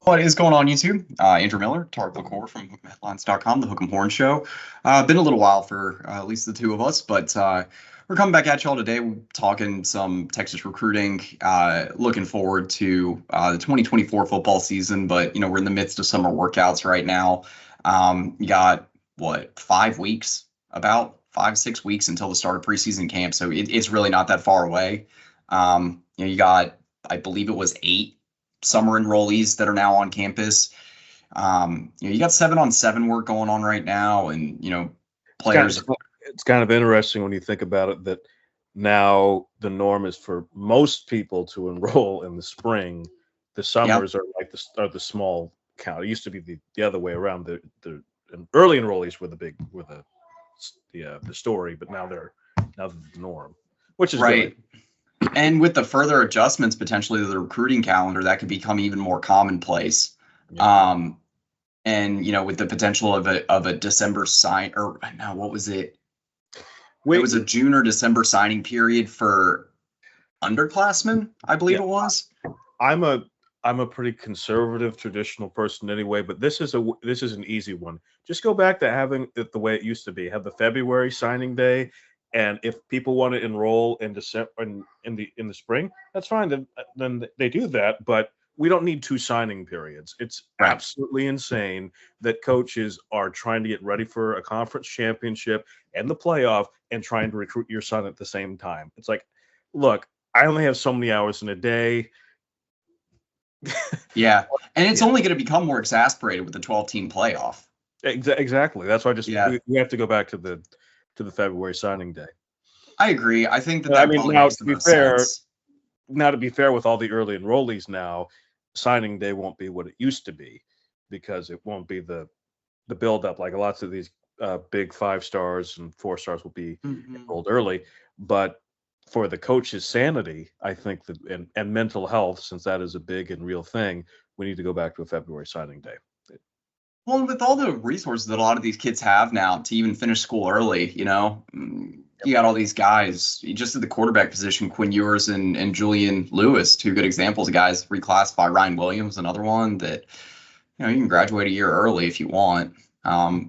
What is going on, YouTube? Andrew Miller, Tarik LaCour from Headlines.com, the Hook 'em Horn Show. Been a little while for at least the two of us, but we're coming back at y'all today. We're talking some Texas recruiting. Looking forward to the 2024 football season, but we're in the midst of summer workouts right now. You got what 5 weeks, about 5 6 weeks until the start of preseason camp, so it's really not that far away. You got, I believe it was 8 summer enrollees that are now on campus. You got 7-on-7 work going on right now, and players. It's kind of interesting when you think about it that now the norm is for most people to enroll in the spring. The summers are like the small count. It used to be the other way around. The early enrollees were the story, but now they're the norm, which is right. good. And with the further adjustments potentially to the recruiting calendar, that could become even more commonplace. Yeah. And with the potential of a December sign, or no, what was it? It was a June or December signing period for underclassmen, I believe it was. I'm a pretty conservative, traditional person anyway, but this is an easy one. Just go back to having it the way it used to be. Have the February signing day, and if people want to enroll in December in the spring, that's fine. Then they do that, but we don't need 2 signing periods. It's absolutely insane that coaches are trying to get ready for a conference championship and the playoff and trying to recruit your son at the same time. It's like, look, I only have so many hours in a day. Yeah, and it's only going to become more exasperated with the 12-team playoff. Exactly. That's why we have to go back to the February signing day. I agree. I think that probably makes the most sense. Now, to be fair, with all the early enrollees now, signing day won't be what it used to be because it won't be the build up. Like lots of these big 5 stars and 4 stars will be enrolled early, but for the coach's sanity, I think that and mental health, since that is a big and real thing, we need to go back to a February signing day. Well, with all the resources that a lot of these kids have now to even finish school early, you got all these guys just at the quarterback position, Quinn Ewers and Julian Lewis, 2 good examples of guys reclassified. Ryan Williams, another one that, you can graduate a year early if you want,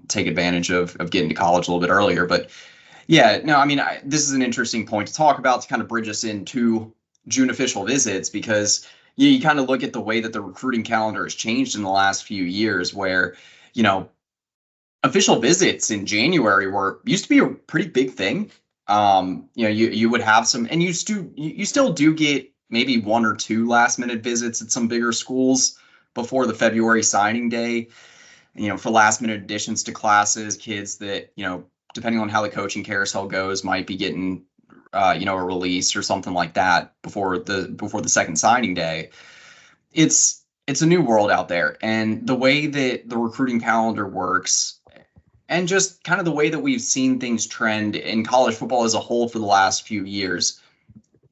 take advantage of getting to college a little bit earlier. But yeah, no, I mean, this is an interesting point to talk about to kind of bridge us into June official visits, because you kind of look at the way that the recruiting calendar has changed in the last few years where, official visits in January used to be a pretty big thing. You would have some, and you still do get maybe 1 or 2 last minute visits at some bigger schools before the February signing day, for last minute additions to classes, kids that, depending on how the coaching carousel goes, might be getting, a release or something like that before the second signing day. It's a new world out there, and the way that the recruiting calendar works, and just kind of the way that we've seen things trend in college football as a whole for the last few years.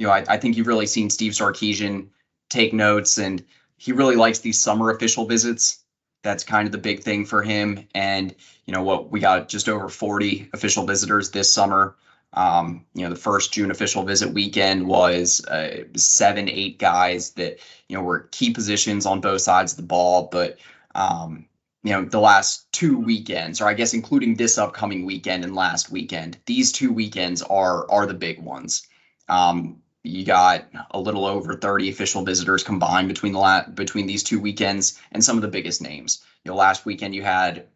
I think you've really seen Steve Sarkisian take notes, and he really likes these summer official visits. That's kind of the big thing for him. And, we got just over 40 official visitors this summer. The first June official visit weekend was 7-8 guys that, were key positions on both sides of the ball. But, the last 2 weekends, or I guess including this upcoming weekend and last weekend, these 2 weekends are the big ones. You got a little over 30 official visitors combined between these 2 weekends, and some of the biggest names. Last weekend you had,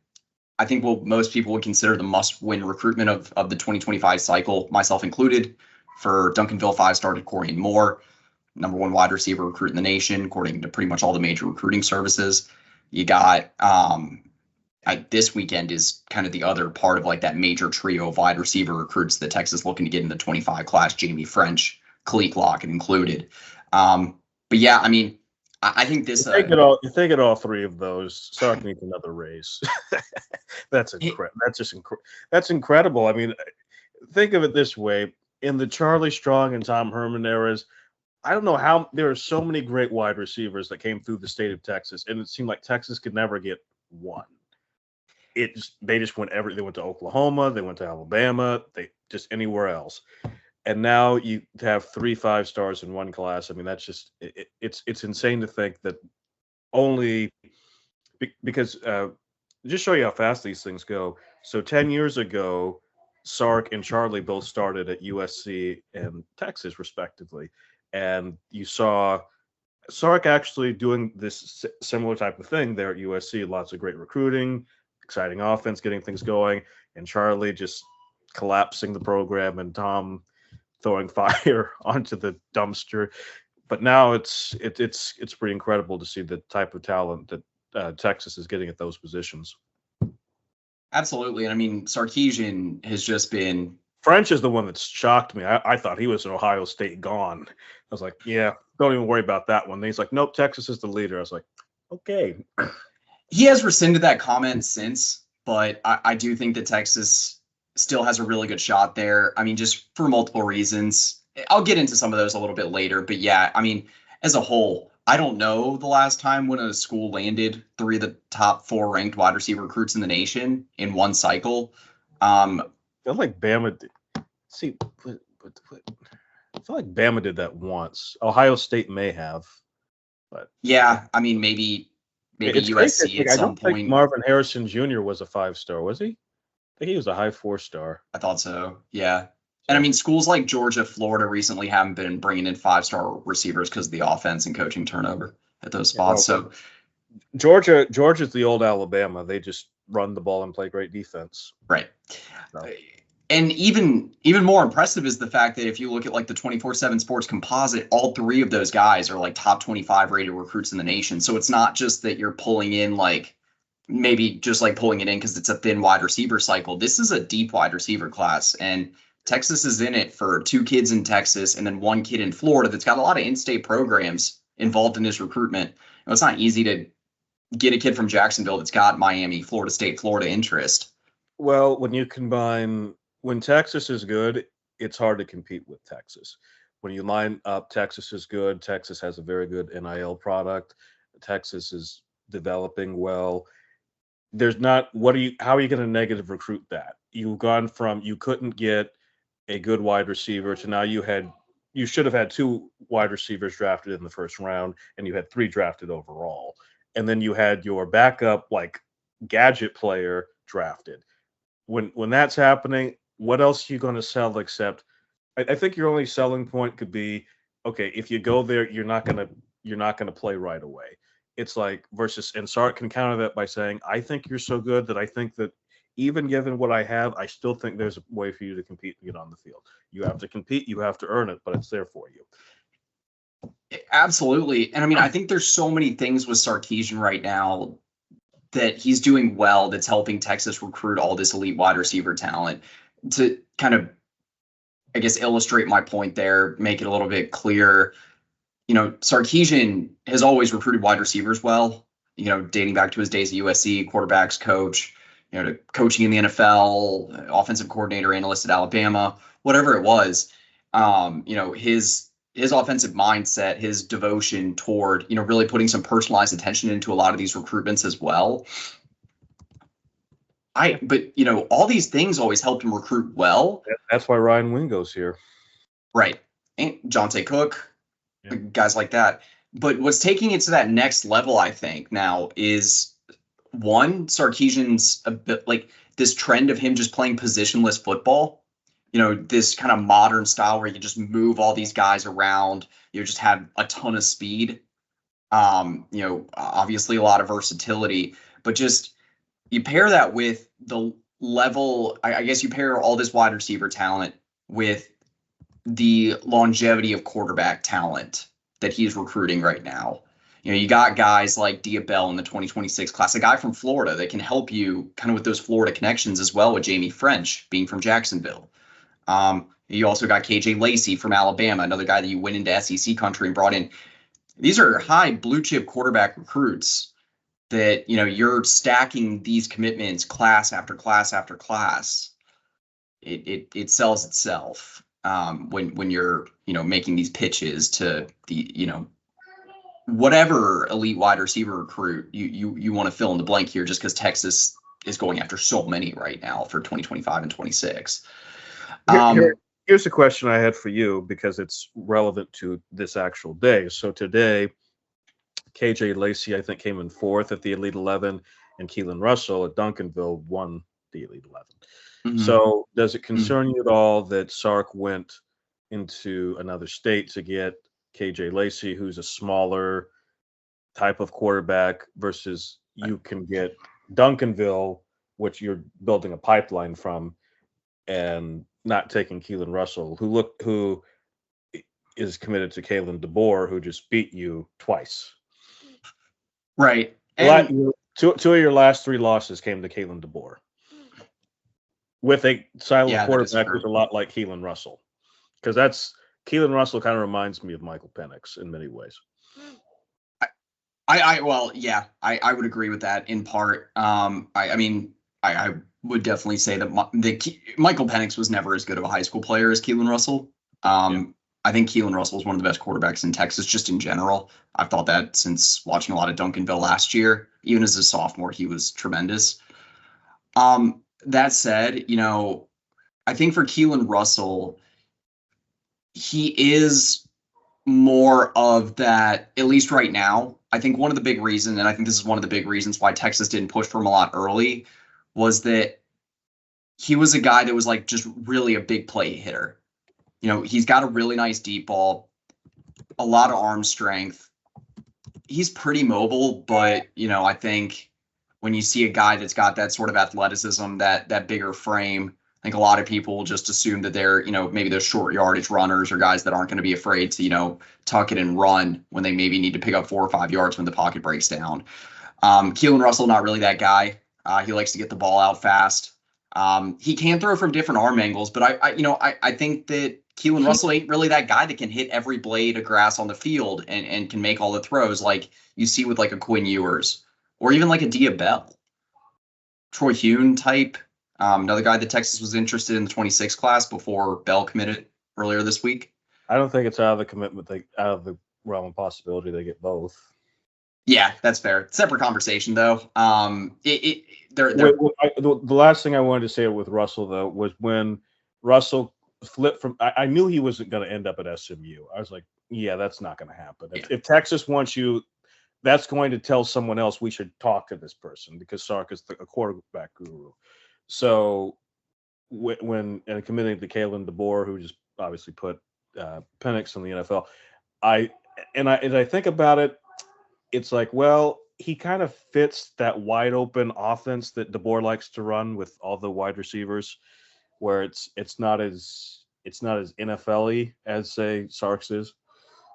I think most people would consider the must-win recruitment of the 2025 cycle, myself included, for Duncanville 5-star Corian Moore, #1 wide receiver recruit in the nation, according to pretty much all the major recruiting services. You got this weekend is kind of the other part of like that major trio of wide receiver recruits that Texas looking to get in the 25 class, Jamie French, Kalik Lockett included. But yeah, I mean, I think this. You think all 3 of those. Sark needs another raise. That's incredible. That's incredible. I mean, think of it this way: in the Charlie Strong and Tom Herman eras, I don't know how there are so many great wide receivers that came through the state of Texas, and it seemed like Texas could never get one. They just went they went to Oklahoma, they went to Alabama, they just anywhere else. And now you have 3 5-stars in one class. I mean, that's just it's insane to think that only because just show you how fast these things go. So 10 years ago, Sark and Charlie both started at USC and Texas, respectively. And you saw Sark actually doing this similar type of thing there at USC. Lots of great recruiting, exciting offense, getting things going, and Charlie just collapsing the program, and Tom throwing fire onto the dumpster. But now it's pretty incredible to see the type of talent that Texas is getting at those positions. Absolutely. And I mean, Sarkisian has just been. French is the one that shocked me. I thought he was an Ohio State gone. I was like, yeah, don't even worry about that one. Then he's like, nope, Texas is the leader. I was like, okay. He has rescinded that comment since, but I do think that Texas still has a really good shot there. I mean, just for multiple reasons. I'll get into some of those a little bit later. But yeah, I mean, as a whole, I don't know the last time when a school landed 3 of the top 4 ranked wide receiver recruits in the nation in one cycle. I feel like Bama did. See, I feel like Bama did that once. Ohio State may have, but yeah, I mean, maybe it's USC at I some don't think point. Marvin Harrison Jr. was a 5-star, was he? I think he was a high 4-star. I thought so. Yeah. And I mean, schools like Georgia, Florida recently haven't been bringing in 5-star receivers because of the offense and coaching turnover at those spots. So Georgia's the old Alabama. They just run the ball and play great defense. Right. So. And even more impressive is the fact that if you look at like the 24/7 Sports composite, all 3 of those guys are like top 25 rated recruits in the nation. So it's not just that you're pulling in like maybe just like pulling it in because it's a thin wide receiver cycle. This is a deep wide receiver class, and Texas is in it for 2 kids in Texas and then 1 kid in Florida that's got a lot of in-state programs involved in his recruitment. It's not easy to get a kid from Jacksonville that's got Miami, Florida State, Florida interest. Well, when Texas is good, it's hard to compete with Texas. When you line up, Texas is good. Texas has a very good NIL product. Texas is developing well. There's not how are you going to negative recruit that? You've gone from you couldn't get a good wide receiver to now you should have had 2 wide receivers drafted in the first round, and you had 3 drafted overall. And then you had your backup like gadget player drafted. When that's happening, what else are you going to sell except I think your only selling point could be, okay, if you go there, you're not gonna play right away. It's like versus, and Sark can counter that by saying, I think you're so good that I think that even given what I have, I still think there's a way for you to compete and get on the field. You have to compete, you have to earn it, but it's there for you. Absolutely. And I mean, I think there's so many things with Sarkisian right now that he's doing well that's helping Texas recruit all this elite wide receiver talent. To kind of, I guess, illustrate my point there, make it a little bit clearer, Sarkisian has always recruited wide receivers well, dating back to his days at USC, quarterbacks coach, to coaching in the NFL, offensive coordinator, analyst at Alabama, whatever it was. His offensive mindset, his devotion toward, really putting some personalized attention into a lot of these recruitments as well. But all these things always helped him recruit well. That's why Ryan Wingo's here. Right. And Jonte Cook, guys like that. But what's taking it to that next level, I think, now is Sarkisian's a bit like this trend of him just playing positionless football. This kind of modern style where you just move all these guys around. You just have a ton of speed. Obviously a lot of versatility, but just you pair that with the level, I guess you pair all this wide receiver talent with the longevity of quarterback talent that he's recruiting right now. You got guys like Diabell in the 2026 class, a guy from Florida that can help you kind of with those Florida connections as well with Jamie French being from Jacksonville. You also got KJ Lacey from Alabama, another guy that you went into SEC country and brought in. These are high blue chip quarterback recruits that, you're stacking these commitments class after class after class. It sells itself when you're, making these pitches to the, whatever elite wide receiver recruit you want to fill in the blank here, just because Texas is going after so many right now for 2025 and 26. Here's a question I had for you because it's relevant to this actual day. So today, KJ Lacey, I think, came in 4th at the Elite 11, and Keelan Russell at Duncanville won the Elite 11. So does it concern you at all that Sark went into another state to get KJ Lacey, who's a smaller type of quarterback, versus you can get Duncanville, which you're building a pipeline from, and not taking Keelan Russell, who is committed to Kalen DeBoer, who just beat you twice. Right. And Two of your last 3 losses came to Kalen DeBoer with a silent quarterback who's a lot like Keelan Russell. Because Keelan Russell kind of reminds me of Michael Penix in many ways. I would agree with that in part. I would definitely say that Michael Penix was never as good of a high school player as Keelan Russell. I think Keelan Russell is one of the best quarterbacks in Texas, just in general. I've thought that since watching a lot of Duncanville last year. Even as a sophomore, he was tremendous. That said, I think for Keelan Russell, he is more of that, at least right now. I think one of the big reasons, and I think this is one of the big reasons why Texas didn't push for him a lot early, was that he was a guy that was like just really a big play hitter. He's got a really nice deep ball, a lot of arm strength. He's pretty mobile, but, I think when you see a guy that's got that sort of athleticism, that bigger frame, I think a lot of people will just assume that they're, maybe they're short yardage runners or guys that aren't going to be afraid to, tuck it and run when they maybe need to pick up 4 or 5 yards when the pocket breaks down. Keelan Russell, not really that guy. He likes to get the ball out fast. He can throw from different arm angles, but I think that Keelan Russell ain't really that guy that can hit every blade of grass on the field and can make all the throws like you see with like a Quinn Ewers or even like a Dia Bell. Troy Hune type. Another guy that Texas was interested in the 26 class before Bell committed earlier this week. I don't think it's out of the commitment, out of the realm of possibility they get both. Yeah, that's fair. Separate conversation, though. The last thing I wanted to say with Russell, though, was when Russell flipped from. I knew he wasn't going to end up at SMU. I was like, yeah, that's not going to happen. If Texas wants you, that's going to tell someone else we should talk to this person because Sark is a quarterback guru. So when committing to Kalen DeBoer, who just obviously put Penix in the NFL, I think about it, it's like, well, he kind of fits that wide open offense that DeBoer likes to run with all the wide receivers, where it's not as NFL-y as say Sark's is.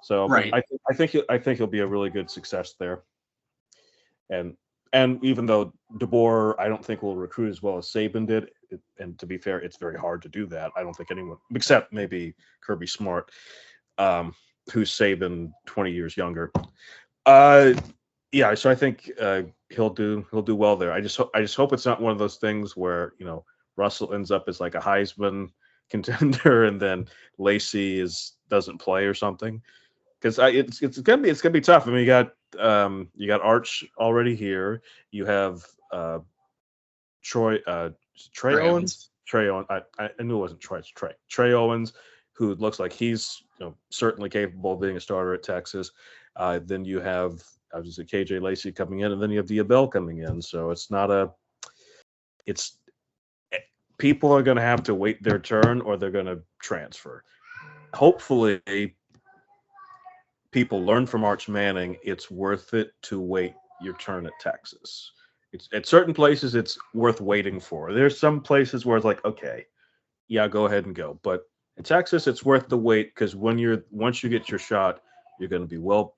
So right. I think he'll be a really good success there. And even though DeBoer, I don't think will recruit as well as Saban did, and to be fair, it's very hard to do that. I don't think anyone, except maybe Kirby Smart, who's Saban 20 years younger. So I think he'll do well there. I just hope it's not one of those things where Russell ends up as like a Heisman contender and then Lacey doesn't play or something, because it's gonna be tough. I mean, you got Arch already here. You have Trey Owens. Trey Owens. I knew it wasn't Troy. It's Trey. Trey Owens, who looks like he's certainly capable of being a starter at Texas. Then you have obviously KJ Lacey coming in, and then you have Dia Bell coming in. So people are going to have to wait their turn or they're going to transfer. Hopefully, people learn from Arch Manning. It's worth it to wait your turn at Texas. It's at certain places it's worth waiting for. There's some places where it's like, okay, yeah, go ahead and go. But in Texas, it's worth the wait because once you get your shot, you're going to be well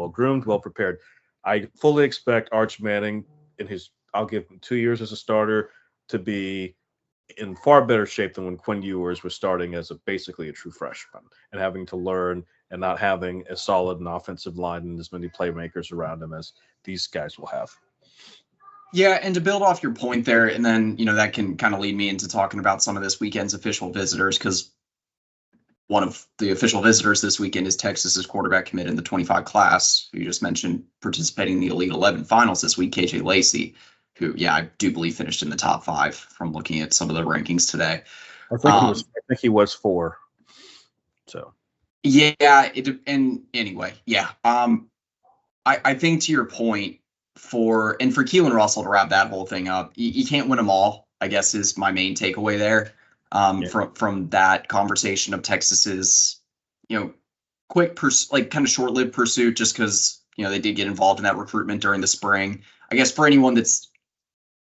groomed, well prepared. I fully expect Arch Manning I'll give him 2 years as a starter to be in far better shape than when Quinn Ewers was starting as basically a true freshman and having to learn and not having as solid an offensive line and as many playmakers around him as these guys will have. Yeah, and to build off your point there, and then that can kind of lead me into talking about some of this weekend's official visitors, because one of the official visitors this weekend is Texas's quarterback commit in the 25 class, who you just mentioned participating in the Elite 11 finals this week, KJ Lacey, who, I do believe finished in the top 5 from looking at some of the rankings today. I think he was 4. So. Yeah. And anyway, yeah. I think to your point, for Keelan Russell to wrap that whole thing up, you can't win them all, I guess, is my main takeaway there. Yeah. From that conversation of Texas's, quick like kind of short-lived pursuit, just because they did get involved in that recruitment during the spring. I guess for anyone that's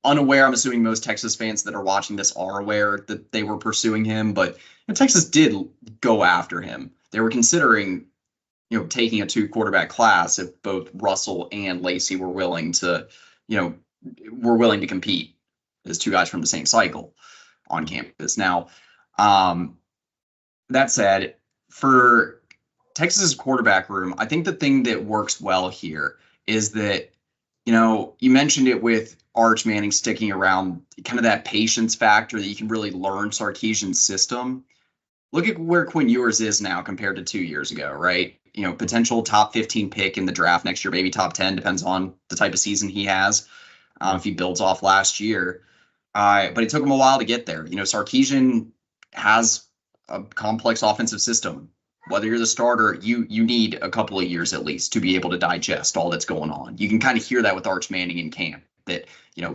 unaware, I'm assuming most Texas fans that are watching this are aware that they were pursuing him, but Texas did go after him. They were considering taking a 2-quarterback class if both Russell and Lacey were willing to compete as 2 guys from the same cycle on campus. Now, that said, for Texas's quarterback room, I think the thing that works well here is that, you mentioned it with Arch Manning sticking around, kind of that patience factor that you can really learn Sarkisian's system. Look at where Quinn Ewers is now compared to 2 years ago, right? Potential top 15 pick in the draft next year, maybe top 10, depends on the type of season he has. If he builds off last year. But it took him a while to get there. Sarkisian has a complex offensive system. Whether you're the starter, you need a couple of years at least to be able to digest all that's going on. You can kind of hear that with Arch Manning in camp, that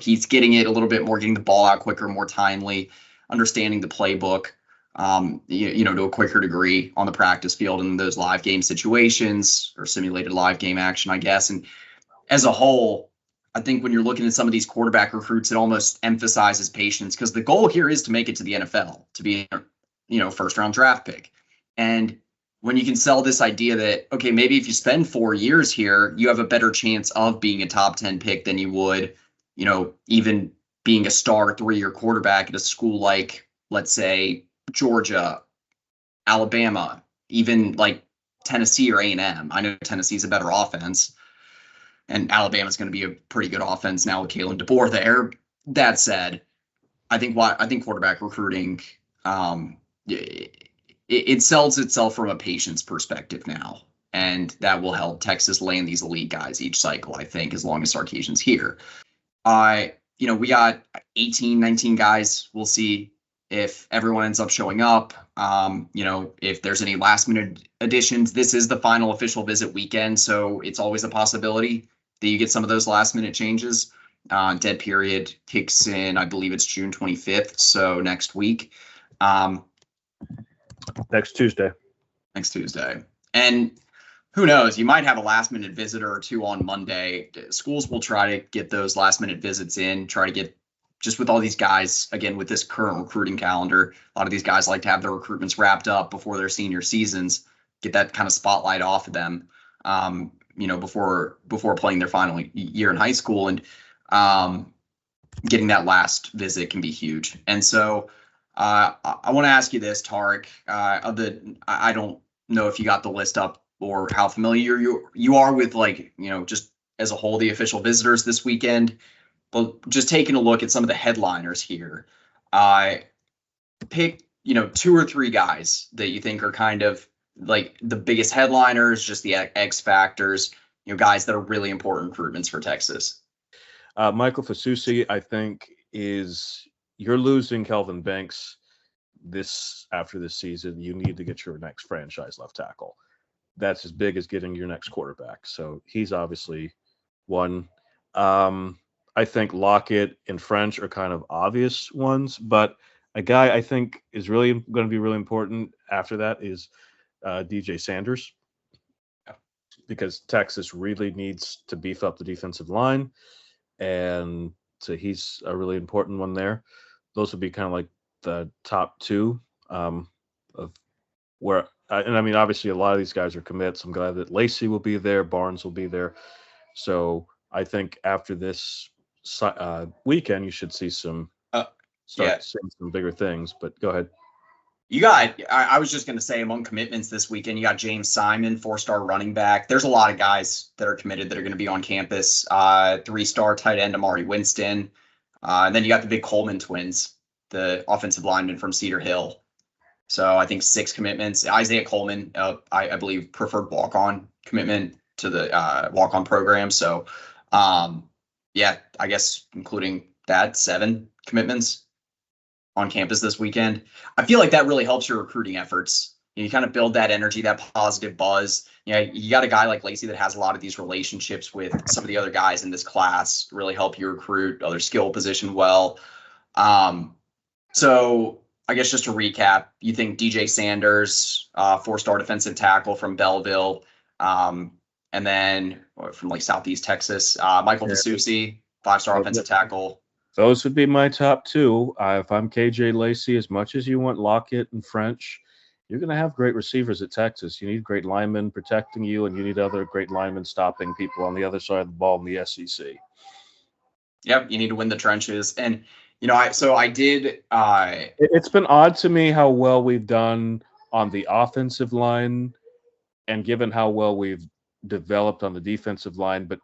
he's getting it a little bit more, getting the ball out quicker, more timely, understanding the playbook. To a quicker degree on the practice field in those live game situations or simulated live game action, I guess. And as a whole, I think when you're looking at some of these quarterback recruits, it almost emphasizes patience, because the goal here is to make it to the NFL, to be a first-round draft pick. And when you can sell this idea that, okay, maybe if you spend 4 years here, you have a better chance of being a top 10 pick than you would, even being a star 3-year quarterback at a school like, let's say, Georgia, Alabama, even like Tennessee or A&M. I know Tennessee's a better offense, and Alabama's going to be a pretty good offense now with Kalen DeBoer there. That said, I think quarterback recruiting, it sells itself from a patience perspective now, and that will help Texas land these elite guys each cycle, I think, as long as Sarkisian's here. We got 18, 19 guys. We'll see if everyone ends up showing up. If there's any last minute additions. This is the final official visit weekend, so it's always a possibility that you get some of those last minute changes. Dead period kicks in, I believe it's June 25th, so next week. Next Tuesday. And who knows, you might have a last minute visitor or two on Monday. Schools will try to get those last minute visits in, try to get, just with all these guys, again, with this current recruiting calendar, a lot of these guys like to have their recruitments wrapped up before their senior seasons, get that kind of spotlight off of them, before playing their final year in high school. And getting that last visit can be huge. And so I want to ask you this, Tarik. I don't know if you got the list up or how familiar you are with, just as a whole, the official visitors this weekend. But just taking a look at some of the headliners here, pick 2 or 3 guys that you think are kind of like the biggest headliners, just the X factors, guys that are really important recruitments for Texas. Michael Fasusi, I think, you're losing Kelvin Banks after this season. You need to get your next franchise left tackle. That's as big as getting your next quarterback. So he's obviously one. I think Lockett and French are kind of obvious ones, but a guy I think is really going to be really important after that is DJ Sanders, because Texas really needs to beef up the defensive line, and so he's a really important one there. Those would be kind of like the top 2 of where, and I mean, obviously a lot of these guys are commits. I'm glad that Lacey will be there, Barnes will be there. So I think after this weekend, you should see seeing some bigger things. But go ahead. I was just going to say, among commitments this weekend, you got James Simon, 4-star running back. There's a lot of guys that are committed that are going to be on campus. 3-star tight end Amari Winston. And then you got the big Coleman twins, the offensive lineman from Cedar Hill. So I think 6 commitments. Isaiah Coleman, I believe, preferred walk-on commitment to the walk-on program. So, I guess including that, 7 commitments on campus this weekend. I feel like that really helps your recruiting efforts. You kind of build that energy, that positive buzz. You got a guy like Lacey that has a lot of these relationships with some of the other guys in this class, really help you recruit other skill position well. So I guess just to recap, you think DJ Sanders, 4-star defensive tackle from Belleville, and then from like Southeast Texas, Michael Fasusi, 5-star offensive tackle. Those would be my top two. If I'm KJ Lacey, as much as you want Lockett and French, you're going to have great receivers at Texas. You need great linemen protecting you, and you need other great linemen stopping people on the other side of the ball in the SEC. Yep, you need to win the trenches. And, I did. It's been odd to me how well we've done on the offensive line, and given how well we've developed on the defensive line, but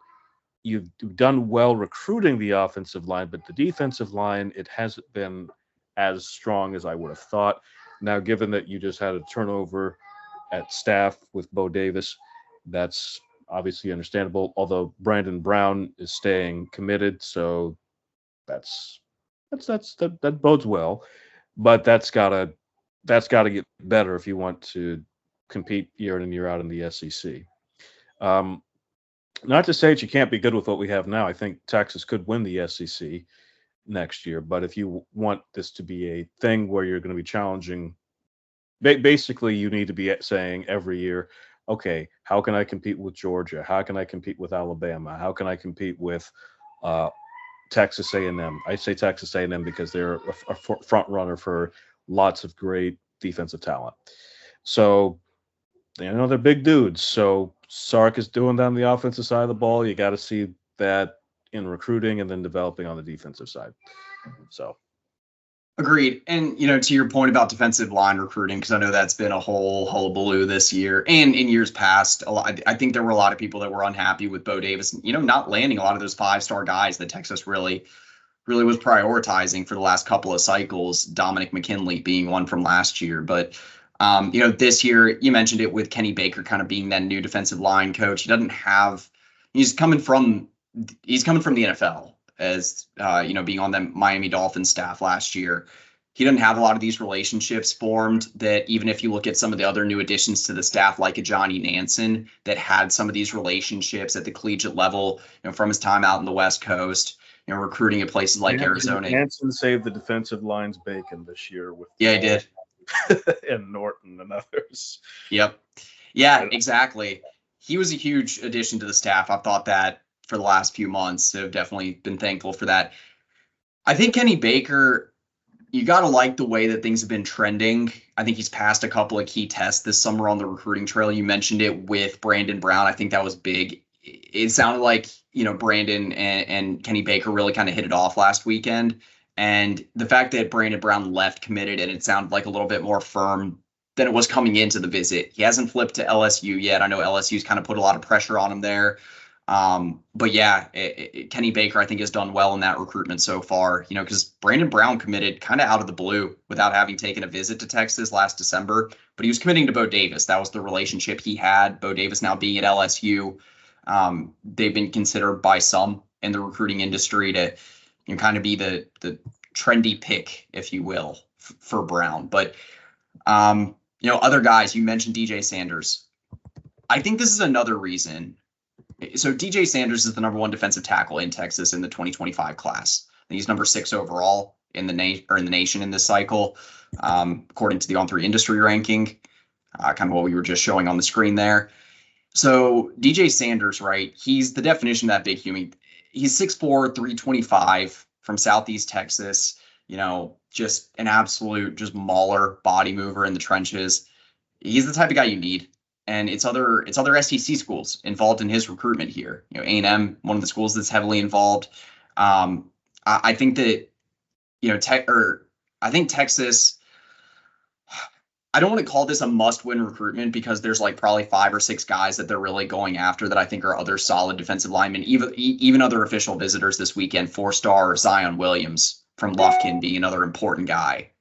you've done well recruiting the offensive line, but the defensive line, it hasn't been as strong as I would have thought. Now, given that you just had a turnover at staff with Bo Davis, that's obviously understandable, although Brandon Brown is staying committed, so that bodes well. But that's gotta get better if you want to compete year in and year out in the SEC. Not to say that you can't be good with what we have now. I think Texas could win the SEC next year, but if you want this to be a thing where you're going to be challenging, basically you need to be saying every year, okay, how can I compete with Georgia? How can I compete with Alabama? How can I compete with Texas A&M? I say Texas A&M because they're a front runner for lots of great defensive talent. So, they're big dudes. So Sark is doing that on the offensive side of the ball. You got to see that in recruiting and then developing on the defensive side. So. Agreed. And, to your point about defensive line recruiting, because I know that's been a whole hullabaloo this year and in years past. I think there were a lot of people that were unhappy with Bo Davis, not landing a lot of those 5-star guys that Texas really was prioritizing for the last couple of cycles, Dominic McKinley being one from last year. But, this year, you mentioned it with Kenny Baker kind of being that new defensive line coach. He's coming from the NFL as, being on the Miami Dolphins staff last year. He doesn't have a lot of these relationships formed that even if you look at some of the other new additions to the staff, like a Johnny Nansen, that had some of these relationships at the collegiate level, from his time out in the West Coast, recruiting at places like Arizona. Nansen saved the defensive line's bacon this year with he did. and Norton and others. Yep. Yeah, exactly. He was a huge addition to the staff. I've thought that for the last few months. I've definitely been thankful for that. I think Kenny Baker, you got to like the way that things have been trending. I think he's passed a couple of key tests this summer on the recruiting trail. You mentioned it with Brandon Brown. I think that was big. It sounded like, Brandon and Kenny Baker really kind of hit it off last weekend. And the fact that Brandon Brown left committed and it sounded like a little bit more firm than it was coming into the visit. He hasn't flipped to LSU yet. I know LSU's kind of put a lot of pressure on him there. But yeah, Kenny Baker, I think, has done well in that recruitment so far, because Brandon Brown committed kind of out of the blue without having taken a visit to Texas last December, but he was committing to Bo Davis. That was the relationship he had. Bo Davis now being at LSU. They've been considered by some in the recruiting industry to kind of be the trendy pick, if you will, for Brown. But, other guys, you mentioned DJ Sanders. I think this is another reason. So DJ Sanders is the number 1 defensive tackle in Texas in the 2025 class. And he's number 6 overall in the nation in this cycle, according to the On3 industry ranking, kind of what we were just showing on the screen there. So DJ Sanders, right? He's the definition of that big human. He's 6'4", 325 from Southeast Texas, just an absolute just mauler, body mover in the trenches. He's the type of guy you need. And it's other SEC schools involved in his recruitment here. A&M, one of the schools that's heavily involved. I think that, I think Texas, I don't want to call this a must-win recruitment because there's like probably 5 or 6 guys that they're really going after that I think are other solid defensive linemen. Even other official visitors this weekend, 4-star Zion Williams from Lufkin being another important guy.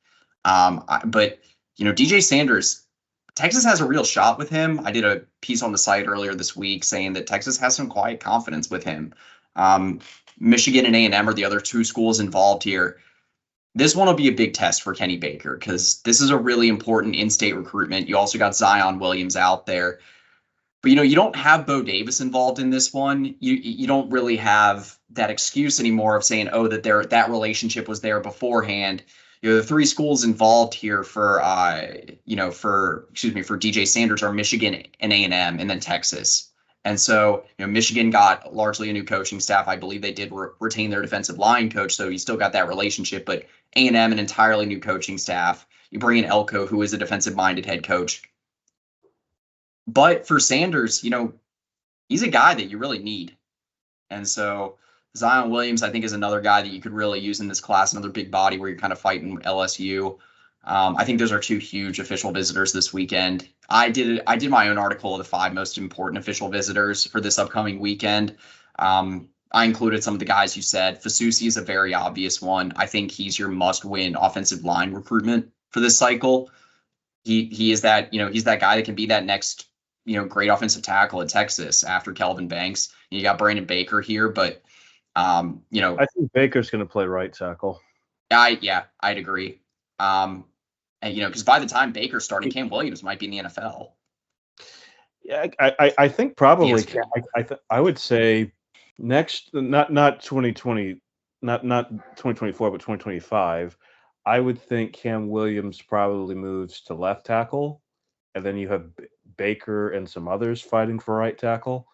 But DJ Sanders, Texas has a real shot with him. I did a piece on the site earlier this week saying that Texas has some quiet confidence with him. Michigan and A&M are the other 2 schools involved here. This one will be a big test for Kenny Baker because this is a really important in-state recruitment. You also got Zion Williams out there. But you don't have Bo Davis involved in this one. You don't really have that excuse anymore of saying, oh, that relationship was there beforehand. The three schools involved here for for DJ Sanders are Michigan and A&M and then Texas. And so, Michigan got largely a new coaching staff. I believe they did retain their defensive line coach, so you still got that relationship. But A&M, an entirely new coaching staff. You bring in Elko, who is a defensive-minded head coach. But for Sanders, he's a guy that you really need. And so Zion Williams, I think, is another guy that you could really use in this class, another big body where you're kind of fighting LSU. I think those are two huge official visitors this weekend. I did my own article of the 5 most important official visitors for this upcoming weekend. I included some of the guys you said. Fasusi is a very obvious one. I think he's your must-win offensive line recruitment for this cycle. He is that, he's that guy that can be that next, great offensive tackle at Texas after Kelvin Banks. You got Brandon Baker here, but I think Baker's going to play right tackle. I'd agree. Because by the time Baker's starting, Cam Williams might be in the NFL. Yeah, I think probably. I would say next, not 2020, not 2024, but 2025. I would think Cam Williams probably moves to left tackle, and then you have Baker and some others fighting for right tackle.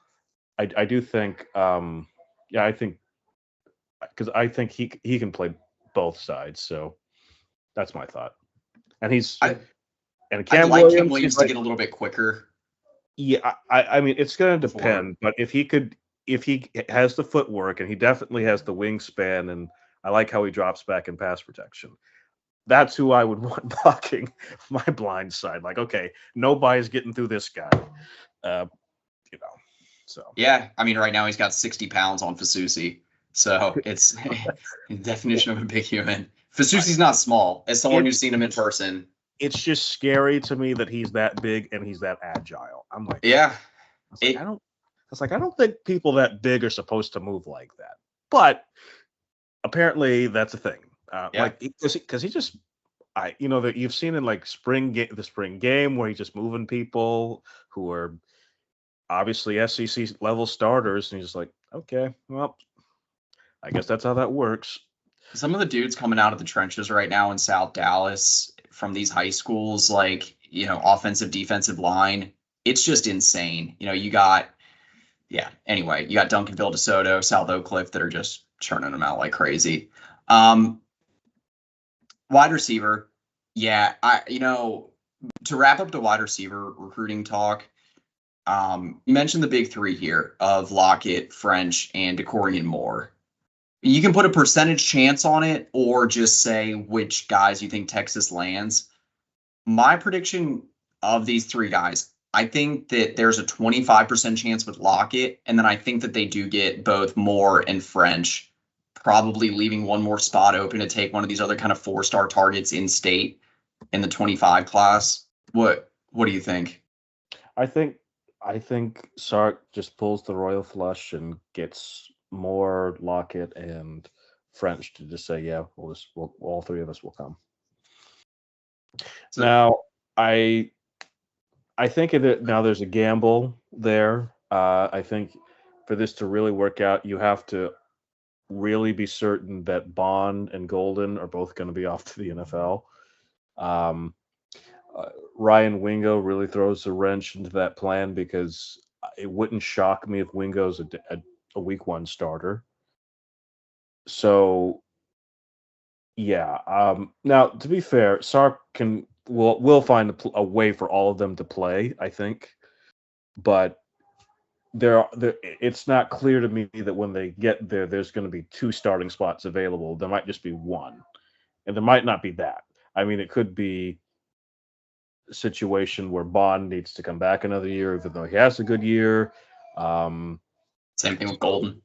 I do think, I think, because I think he can play both sides. So that's my thought. And Cam Williams to get a little bit quicker. Yeah, I mean, it's going to depend, but if he has the footwork and he definitely has the wingspan, and I like how he drops back in pass protection. That's who I would want blocking my blind side. Like, okay, nobody's getting through this guy. So. Yeah, I mean, right now he's got 60 pounds on Fasusi, so it's definition of a big human. Fasusi's not small. As someone who's seen him in person, it's just scary to me that he's that big and he's that agile. I'm like, yeah. I don't think people that big are supposed to move like that. But apparently that's a thing. Like because he just, that you've seen in like the spring game where he's just moving people who are obviously SEC level starters, and he's just like, okay, well, I guess that's how that works. Some of the dudes coming out of the trenches right now in South Dallas from these high schools, like, offensive, defensive line, it's just insane. You got Duncanville, DeSoto, South Oak Cliff that are just churning them out like crazy. Wide receiver. Yeah. To wrap up the wide receiver recruiting talk, you mentioned the big 3 here of Lockett, French, and DeCorian Moore. You can put a percentage chance on it or just say which guys you think Texas lands. My prediction of these 3 guys, I think that there's a 25% chance with Lockett, and then I think that they do get both Moore and French, probably leaving one more spot open to take one of these other kind of 4-star targets in state in the 25 class. What do you think? I think Sark just pulls the royal flush and gets Moore, Lockett, and French to just say, yeah, we'll all 3 of us will come. So, now, I think now there's a gamble there. I think for this to really work out, you have to really be certain that Bond and Golden are both going to be off to the NFL. Ryan Wingo really throws a wrench into that plan because it wouldn't shock me if Wingo's a week 1 starter. So, yeah. Now, to be fair, Sark will find a way for all of them to play, I think. But it's not clear to me that when they get there, there's going to be 2 starting spots available. There might just be 1. And there might not be that. I mean, it could be a situation where Bond needs to come back another year, even though he has a good year. Same thing with Golden.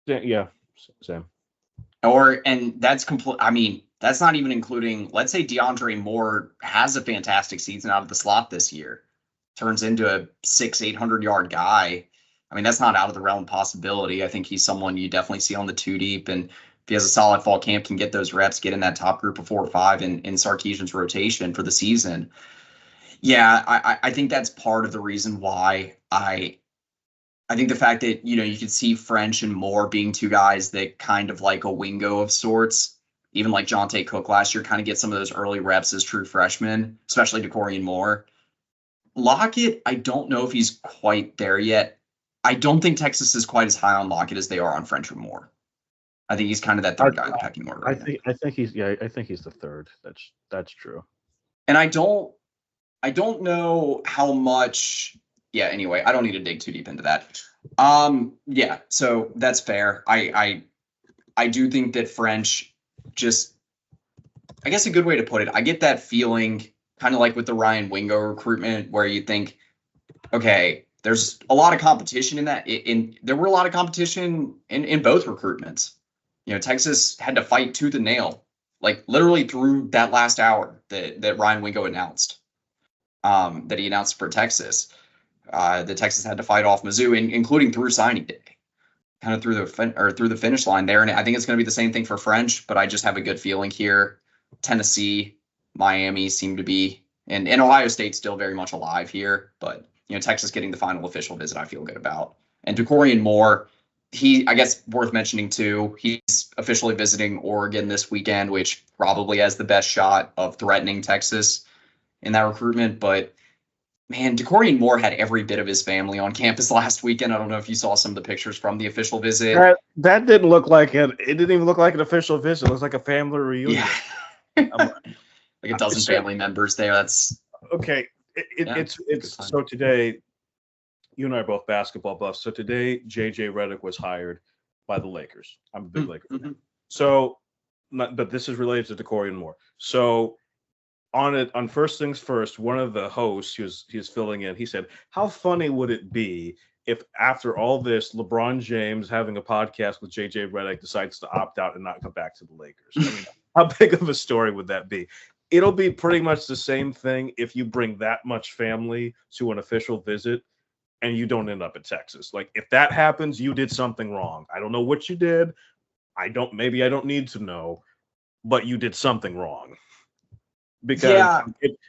Yeah, same. And that's complete. I mean, that's not even including, let's say DeAndre Moore has a fantastic season out of the slot this year, turns into a 600-800 yard guy. I mean, that's not out of the realm of possibility. I think he's someone you definitely see on the 2 deep. And he has a solid fall camp, can get those reps, get in that top group of 4 or 5 in Sarkisian's rotation for the season. Yeah, I think that's part of the reason why I think the fact that, you could see French and Moore being two guys that kind of like a wingo of sorts, even like Jonte Cook last year, kind of get some of those early reps as true freshmen, especially DeCorian Moore. Lockett, I don't know if he's quite there yet. I don't think Texas is quite as high on Lockett as they are on French or Moore. I think he's kind of that third guy in the pecking order. I think he's the third. That's true. And I don't know how much. Yeah, anyway, I don't need to dig too deep into that. Yeah, so that's fair. I do think that French just, I guess a good way to put it, I get that feeling kind of like with the Ryan Wingo recruitment where you think, okay, there's a lot of competition in that. There were a lot of competition in both recruitments. Texas had to fight tooth and nail, like literally through that last hour that Ryan Wingo announced, that he announced for Texas. The Texas had to fight off Mizzou, including through signing day, kind of through the finish line there. And I think it's going to be the same thing for French, but I just have a good feeling here. Tennessee, Miami seem to be, and Ohio State's still very much alive here. But Texas getting the final official visit, I feel good about. And DeCorian Moore, I guess worth mentioning too, he's officially visiting Oregon this weekend, which probably has the best shot of threatening Texas in that recruitment, but. Man, DeCorian Moore had every bit of his family on campus last weekend. I don't know if you saw some of the pictures from the official visit. That didn't look like it. It didn't even look like an official visit. It looks like a family reunion. Yeah. Like a dozen family members there. That's okay. It's so today, you and I are both basketball buffs. So today, JJ Redick was hired by the Lakers. I'm a big Laker fan. So, but this is related to DeCorian Moore. So. On First Things First, one of the hosts he was filling in, he said, how funny would it be if after all this, LeBron James having a podcast with JJ Redick decides to opt out and not come back to the Lakers? I mean, how big of a story would that be? It'll be pretty much the same thing if you bring that much family to an official visit and you don't end up at Texas. Like if that happens, you did something wrong. I don't know what you did. Maybe I don't need to know, but you did something wrong. Because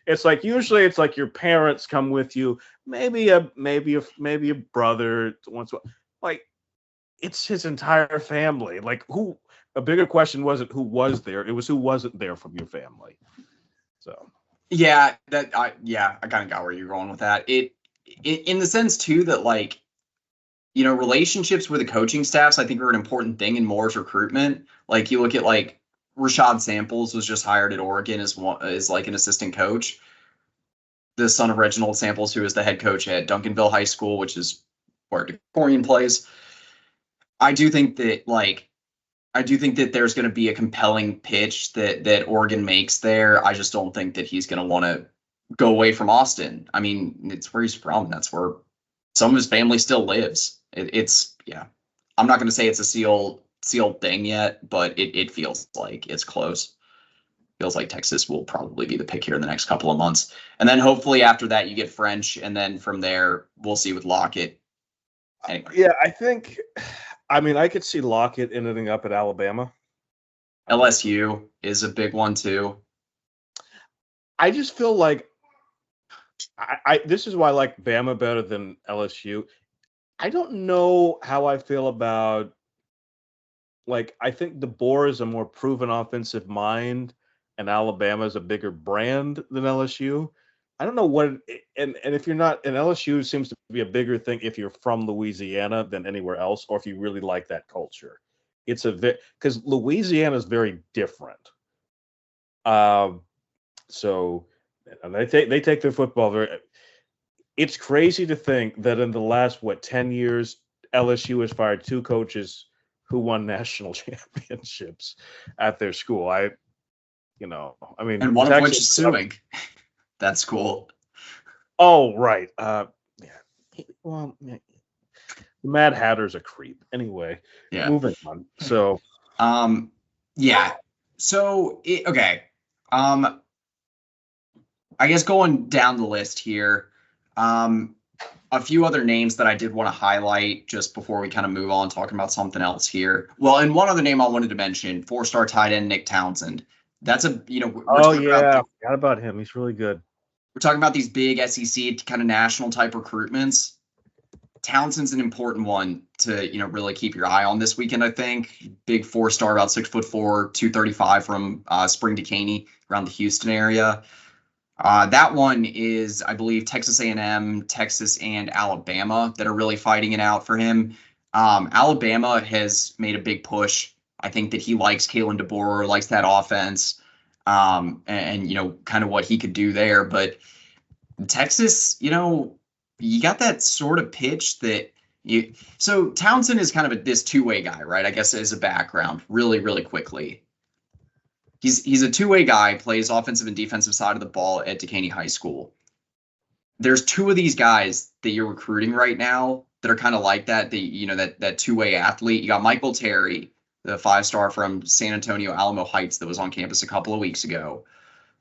it's like usually it's like your parents come with you, maybe a brother once. Like it's his entire family. Like a bigger question wasn't who was there; it was who wasn't there from your family. So I kind of got where you're going with that. It in the sense too that like relationships with the coaching staffs I think are an important thing in Moore's recruitment. Like you look at like. Rashad Samples was just hired at Oregon as like an assistant coach. The son of Reginald Samples, who is the head coach at Duncanville High School, which is where DeCorian plays. I do think that there's going to be a compelling pitch that Oregon makes there. I just don't think that he's going to want to go away from Austin. I mean, it's where he's from. That's where some of his family still lives. I'm not going to say it's a sealed thing yet, but it feels like it's close. Feels like Texas will probably be the pick here in the next couple of months. And then hopefully after that you get French, and then from there we'll see with Lockett. Anyway. Yeah, I could see Lockett ending up at Alabama. LSU is a big one too. I just feel like this is why I like Bama better than LSU. I don't know how I feel about. Like, I think DeBoer is a more proven offensive mind, and Alabama is a bigger brand than LSU. I don't know what, and if you're not, and LSU seems to be a bigger thing if you're from Louisiana than anywhere else, or if you really like that culture. It's because Louisiana is very different. So and they take their football very. It's crazy to think that in the last 10 years, LSU has fired 2 coaches who won national championships at their school. And one of which is suing that school. Oh, right. The Mad Hatter's a creep. Anyway, moving on. So, So, okay. I guess going down the list here, A few other names that I did want to highlight just before we kind of move on talking about something else here. Well, and one other name I wanted to mention, 4-star tight end Nick Townsend. That's we're Oh talking about yeah, forgot about him. He's really good. we're talking about these big SEC kind of national type recruitments. Townsend's an important one to really keep your eye on this weekend. I think big 4-star, about 6'4", 235 from Spring Decaney around the Houston area. That one is, I believe, Texas A&M, Texas, and Alabama that are really fighting it out for him. Alabama has made a big push. I think that he likes Kalen DeBoer, likes that offense, and kind of what he could do there. But Texas, you got that sort of pitch that you. So Townsend is kind of this two-way guy, right? I guess as a background, really, really quickly. He's a two-way guy, plays offensive and defensive side of the ball at Decaney High School. There's two of these guys that you're recruiting right now that are kind of like that. That two-way athlete. You got Michael Terry, the 5-star from San Antonio Alamo Heights that was on campus a couple of weeks ago.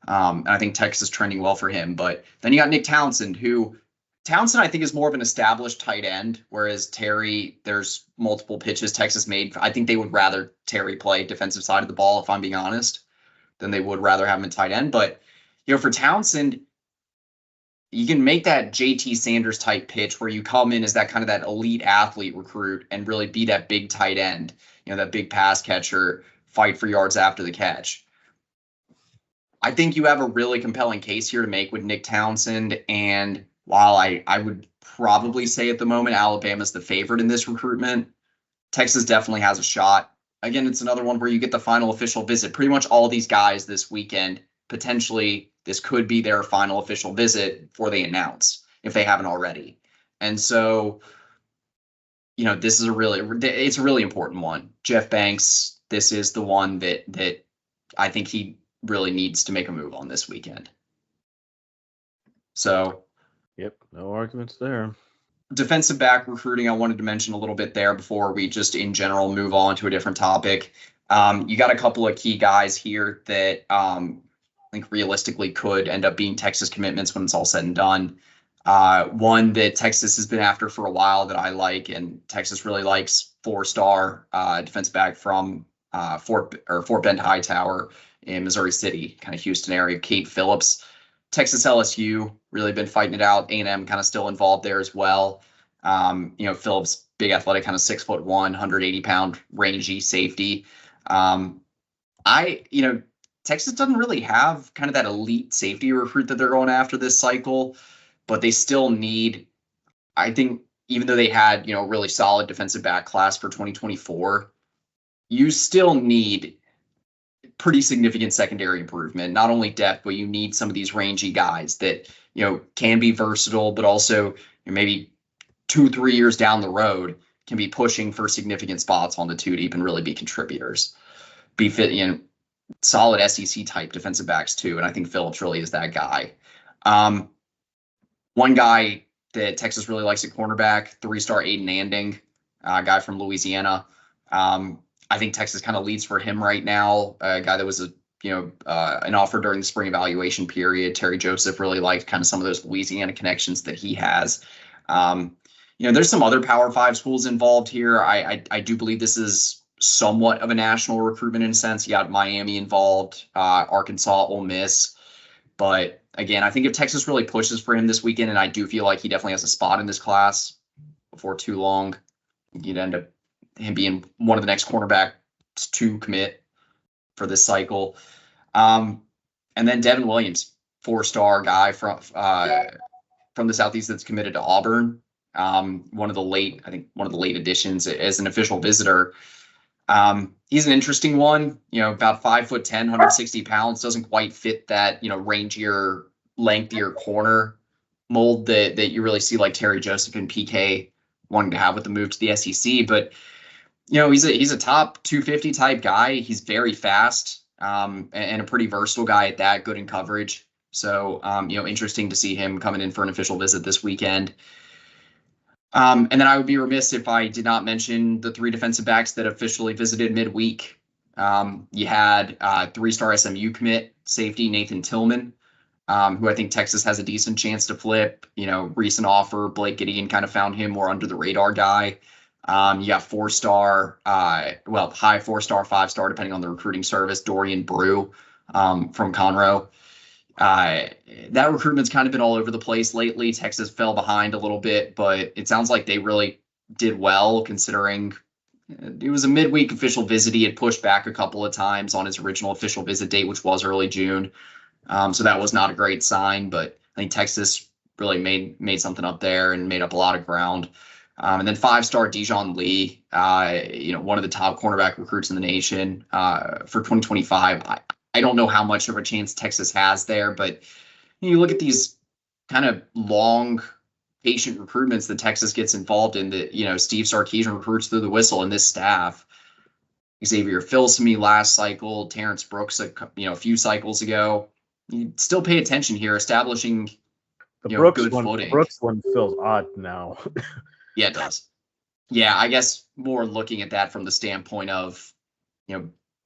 And I think Texas is trending well for him. But then you got Nick Townsend, I think is more of an established tight end, whereas Terry, there's multiple pitches Texas made. I think they would rather Terry play defensive side of the ball, if I'm being honest, than they would rather have him in tight end. But, for Townsend, you can make that JT Sanders type pitch where you come in as that kind of that elite athlete recruit and really be that big tight end, that big pass catcher, fight for yards after the catch. I think you have a really compelling case here to make with Nick Townsend. And while I would probably say at the moment Alabama's the favorite in this recruitment, Texas definitely has a shot. Again, it's another one where you get the final official visit. Pretty much all these guys this weekend, potentially this could be their final official visit before they announce, if they haven't already. And so, this is it's a really important one. Jeff Banks, this is the one that I think he really needs to make a move on this weekend. So, yep, no arguments there. Defensive back recruiting, I wanted to mention a little bit there before we just in general move on to a different topic. You got a couple of key guys here that I think realistically could end up being Texas commitments when it's all said and done. One that Texas has been after for a while that I like, and Texas really likes, 4-star defensive back from Fort Bend Hightower in Missouri City, kind of Houston area, Kate Phillips. Texas LSU really been fighting it out. A&M kind of still involved there as well. Phillips, big athletic, kind of 6'1", 180-pound rangy safety. Texas doesn't really have kind of that elite safety recruit that they're going after this cycle, but they still need, I think, even though they had, a really solid defensive back class for 2024, you still need pretty significant secondary improvement, not only depth, but you need some of these rangy guys that, can be versatile, but also maybe 2-3 years down the road can be pushing for significant spots on the 2 deep and really be contributors, be fit, solid SEC type defensive backs too. And I think Phillips really is that guy. One guy that Texas really likes at cornerback, 3-star Aiden Anding, guy from Louisiana. I think Texas kind of leads for him right now. A guy that was an offer during the spring evaluation period. Terry Joseph really liked kind of some of those Louisiana connections that he has. There's some other Power 5 schools involved here. I do believe this is somewhat of a national recruitment in a sense. You got Miami involved, Arkansas, Ole Miss. But again, I think if Texas really pushes for him this weekend, and I do feel like he definitely has a spot in this class before too long, you'd end up him being one of the next cornerbacks to commit for this cycle. And then Devin Williams, 4-star guy from the Southeast that's committed to Auburn. One of the late additions as an official visitor. He's an interesting one, about 5'10", 160 pounds, doesn't quite fit that, rangier, lengthier corner mold that you really see like Terry Joseph and PK wanting to have with the move to the SEC. But, he's a top 250 type guy. He's very fast, and a pretty versatile guy at that, good in coverage. So, interesting to see him coming in for an official visit this weekend. And then I would be remiss if I did not mention the 3 defensive backs that officially visited midweek. You had 3-star SMU commit safety Nathan Tillman, who I think Texas has a decent chance to flip. Recent offer, Blake Gideon kind of found him more under the radar guy. You got 4-star, high 4-star, 5-star, depending on the recruiting service, Dorian Brew from Conroe. That recruitment's kind of been all over the place lately. Texas fell behind a little bit, but it sounds like they really did well considering it was a midweek official visit. He had pushed back a couple of times on his original official visit date, which was early June. So that was not a great sign, but I think Texas really made something up there and made up a lot of ground. And then 5-star Dijon Lee, one of the top cornerback recruits in the nation for 2025. I don't know how much of a chance Texas has there, but you look at these kind of long, patient recruitments that Texas gets involved in that, Steve Sarkisian recruits through the whistle in this staff. Xavier Filsaime last cycle, Terrence Brooks a few cycles ago. You still pay attention here, establishing good footing. The Brooks one feels odd now. Yeah, it does. Yeah, I guess more looking at that from the standpoint of,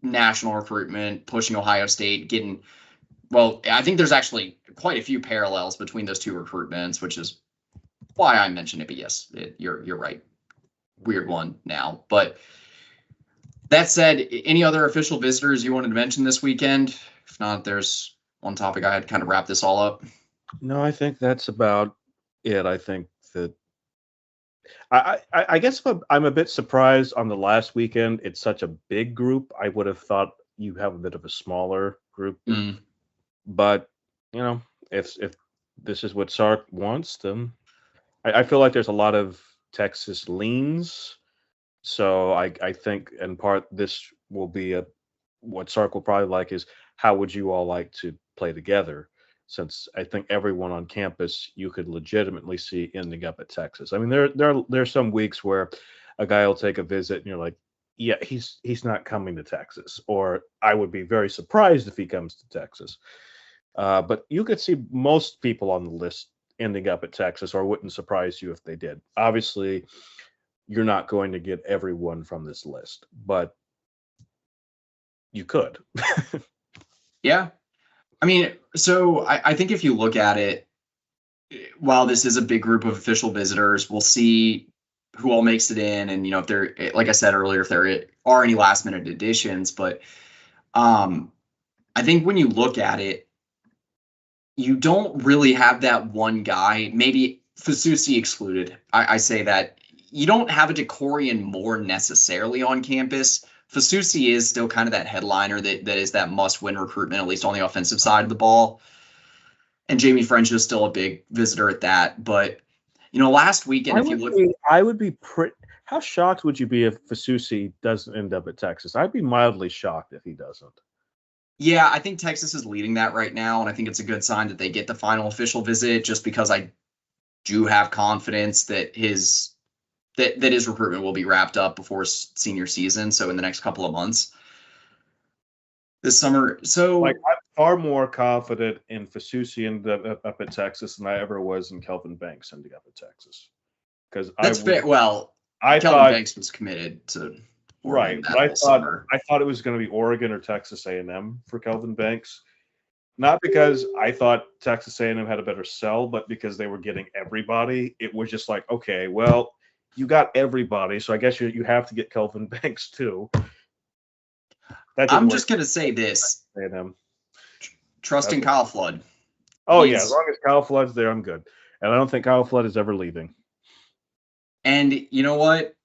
national recruitment, pushing Ohio State, I think there's actually quite a few parallels between those two recruitments, which is why I mentioned it. But yes, you're right. Weird one now. But that said, any other official visitors you wanted to mention this weekend? If not, there's one topic I had to kind of wrap this all up. No, I think that's about it. I think that I guess I'm a bit surprised on the last weekend. It's such a big group. I would have thought you have a bit of a smaller group. But, if this is what Sark wants, then I feel like there's a lot of Texas leans. So I think in part this will be what Sark will probably like is how would you all like to play together? Since I think everyone on campus you could legitimately see ending up at Texas. I mean, there's some weeks where a guy will take a visit and you're like, yeah, he's not coming to Texas, or I would be very surprised if he comes to Texas. But you could see most people on the list ending up at Texas, or wouldn't surprise you if they did. Obviously, you're not going to get everyone from this list, but you could. Yeah. I mean, so I think if you look at it, while this is a big group of official visitors, we'll see who all makes it in. And, if there, like I said earlier, if there are any last minute additions, but I think when you look at it, you don't really have that one guy, maybe Fasusi excluded. I say that you don't have a Decorian more necessarily on campus. Fasusi is still kind of that headliner that is that must-win recruitment, at least on the offensive side of the ball. And Jamie French is still a big visitor at that. But, last weekend, I would be pretty. How shocked would you be if Fasusi doesn't end up at Texas? I'd be mildly shocked if he doesn't. Yeah, I think Texas is leading that right now, and I think it's a good sign that they get the final official visit, just because I do have confidence that his recruitment will be wrapped up before his senior season, so in the next couple of months this summer. So I'm far more confident in Fasusi ending up at Texas than I ever was in Kelvin Banks ending up at Texas. Because that's fair. Well, Kelvin Banks was committed to Oregon, right. But I thought it was going to be Oregon or Texas A&M for Kelvin Banks. Not because I thought Texas A&M had a better sell, but because they were getting everybody. It was just like, okay, well, you got everybody, so I guess you have to get Kelvin Banks too. I'm just going to say this. Trust in Kyle Flood. Oh, yeah. As long as Kyle Flood's there, I'm good. And I don't think Kyle Flood is ever leaving. And you know what?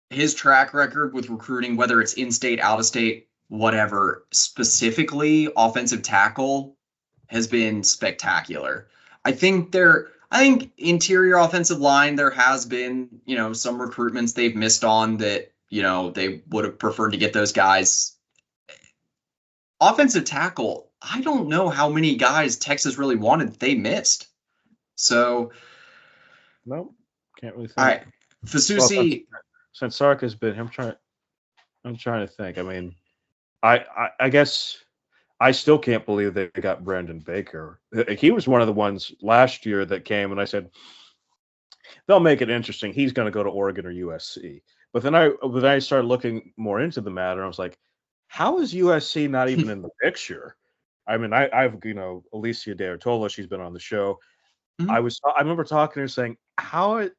His track record with recruiting, whether it's in-state, out-of-state, whatever, specifically offensive tackle, has been spectacular. I think interior offensive line, there has been, some recruitments they've missed on that, they would have preferred to get those guys. Offensive tackle, I don't know how many guys Texas really wanted they missed. So, no, can't really think. All right, Fasusi. Since Sark has been, I'm trying to think. I mean, I guess I still can't believe they got Brandon Baker. He was one of the ones last year that came, and I said they'll make it interesting. He's going to go to Oregon or USC. But then I started looking more into the matter. I was like, how is USC not even in the picture? I mean, I've Alicia De Artola, she's been on the show. Mhm. I remember talking to her saying, how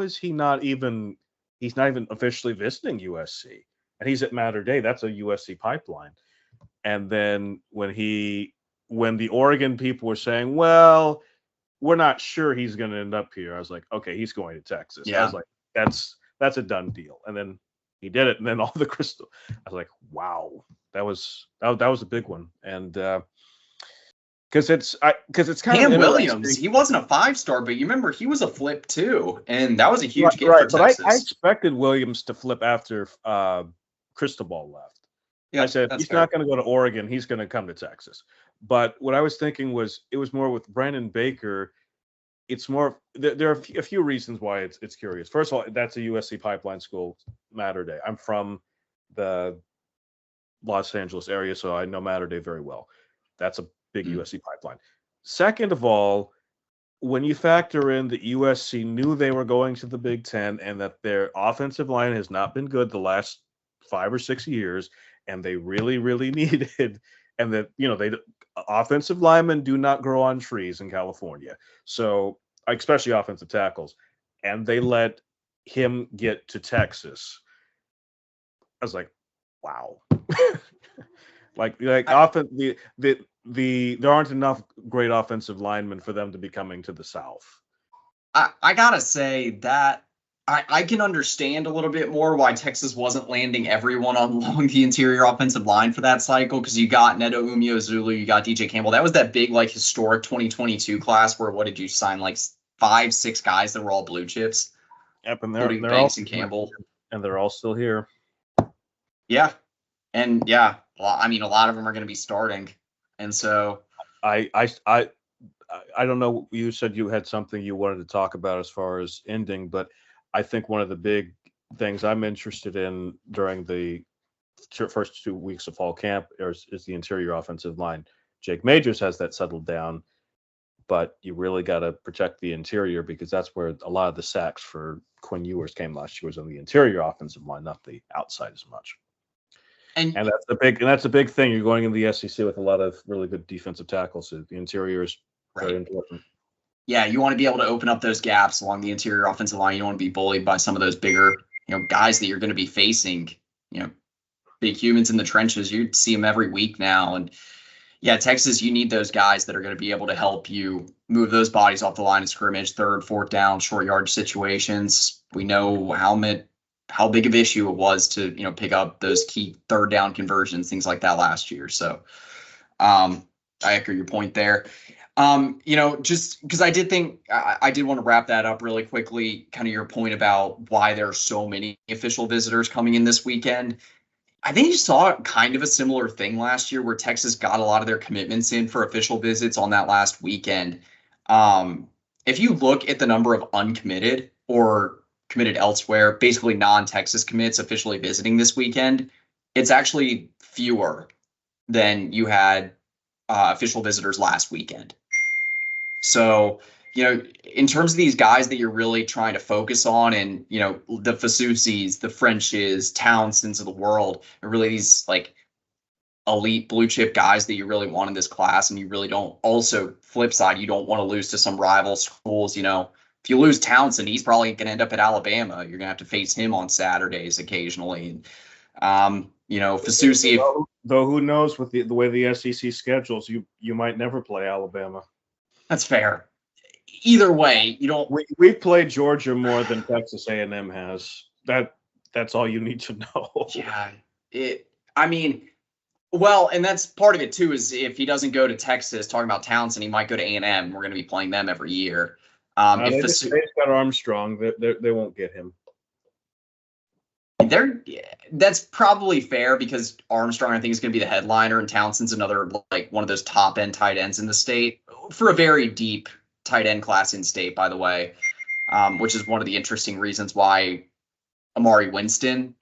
is he not even he's not even officially visiting USC, and he's at Mater Dei. That's a USC pipeline. And then when the Oregon people were saying, well, we're not sure he's going to end up here, I was like, okay, he's going to Texas. I was Yeah. like, that's a done deal. And then he did it, and then all the crystal. I was like, wow, that was a big one, and because it's kind of Cam interesting. Williams, he wasn't a 5-star, but you remember he was a flip too, and that was a huge get Right, for but Texas. I expected Williams to flip after Cristobal left. Yeah, I said that's he's fair. not going to go to Oregon. He's going to come to Texas. But what I was thinking was it was more with Brandon Baker. It's more there are a few reasons why it's curious. First of all, that's a USC pipeline school, Mater Dei. I'm from the Los Angeles area, so I know Mater Dei very well. That's a big USC pipeline. Second of all, when you factor in that USC knew they were going to the Big Ten and that their offensive line has not been good the last 5 or 6 years, and they really, really needed, and that they offensive linemen do not grow on trees in California, so especially offensive tackles, and they let him get to Texas. I was like, wow. Often there aren't enough great offensive linemen for them to be coming to the South. I gotta say that I can understand a little bit more why Texas wasn't landing everyone along the interior offensive line for that cycle, because you got Neto Umeozulu, you got DJ Campbell. That was that big, like, historic 2022 class where what did you sign, like 5-6 guys that were all blue chips? Yep, and including they're Banks all and Campbell. and they're all still here. Yeah, and yeah, I mean, a lot of them are going to be starting, and so I don't know. You said you had something you wanted to talk about as far as ending, but I think one of the big things I'm interested in during the first 2 weeks of fall camp is the interior offensive line. Jake Majors has that settled down, but you really got to protect the interior, because that's where a lot of the sacks for Quinn Ewers came last year, was on the interior offensive line, not the outside as much. And that's a big thing. You're going in the SEC with a lot of really good defensive tackles. So the interior is very important. Yeah, you want to be able to open up those gaps along the interior offensive line. You don't want to be bullied by some of those bigger, guys that you're going to be facing. Big humans in the trenches. You see them every week now, and yeah, Texas, you need those guys that are going to be able to help you move those bodies off the line of scrimmage, third, fourth down, short yard situations. We know how big of an issue it was to pick up those key third down conversions, things like that last year. So I echo your point there. Just because I did think I did want to wrap that up really quickly, kind of your point about why there are so many official visitors coming in this weekend. I think you saw kind of a similar thing last year where Texas got a lot of their commitments in for official visits on that last weekend. If you look at the number of uncommitted or committed elsewhere, basically non-Texas commits officially visiting this weekend, it's actually fewer than you had official visitors last weekend. So, in terms of these guys that you're really trying to focus on, and, the Fasusis, the Frenches, Townsends of the world, are really these like elite blue chip guys that you really want in this class. And you really don't, also flip side, you don't want to lose to some rival schools. If you lose Townsend, he's probably going to end up at Alabama. You're going to have to face him on Saturdays occasionally. Fasusi. Though who knows, with the way the SEC schedules, you might never play Alabama. That's fair. Either way, you don't. We've played Georgia more than Texas A&M has. That's all you need to know. Yeah. Well, and that's part of it too, is if he doesn't go to Texas, talking about Townsend, he might go to A&M. We're going to be playing them every year. They just got Armstrong. They won't get him. That's probably fair, because Armstrong, I think, is going to be the headliner, and Townsend's another, like, one of those top end tight ends in the state, for a very deep tight end class in state, by the way, which is one of the interesting reasons why Amari Winston.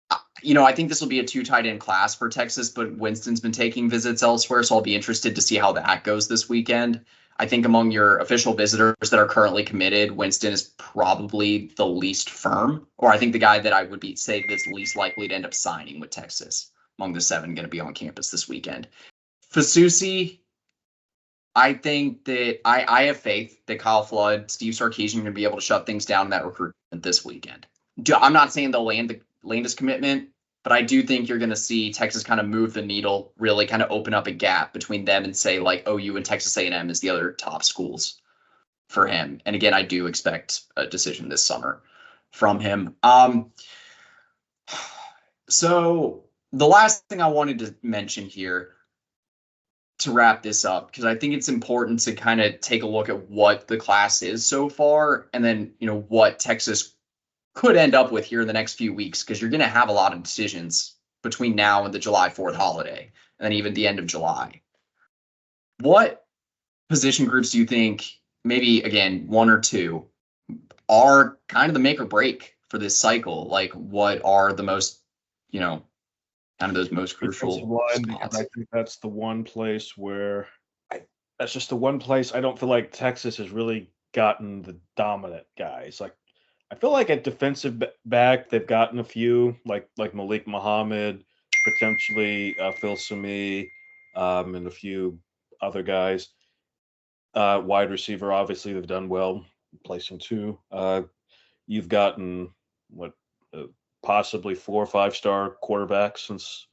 I think this will be a 2 tight end class for Texas, but Winston's been taking visits elsewhere, so I'll be interested to see how that goes this weekend. I think among your official visitors that are currently committed, Winston is probably the least firm, or I think the guy that I would say that's least likely to end up signing with Texas among the 7 going to be on campus this weekend. Fasusi, I think that I have faith that Kyle Flood, Steve Sarkisian are going to be able to shut things down in that recruitment this weekend. I'm not saying they'll land his commitment, but I do think you're going to see Texas kind of move the needle, really kind of open up a gap between them and say like OU and Texas A&M is the other top schools for him. And again, I do expect a decision this summer from him. So the last thing I wanted to mention here to wrap this up, because I think it's important to kind of take a look at what the class is so far, and then, what Texas could end up with here in the next few weeks, because you're going to have a lot of decisions between now and the July 4th holiday, and then even the end of July. What position groups do you think, maybe, again, one or two, are kind of the make or break for this cycle? Like, what are the most, kind of those most crucial spots? I think that's the one place where that's just the one place I don't feel like Texas has really gotten the dominant guys. Like, I feel like at defensive back, they've gotten a few, like Malik Muhammad, potentially Phil Sumi, and a few other guys. Wide receiver, obviously, they've done well, placing two. You've gotten possibly 4 or 5-star quarterbacks since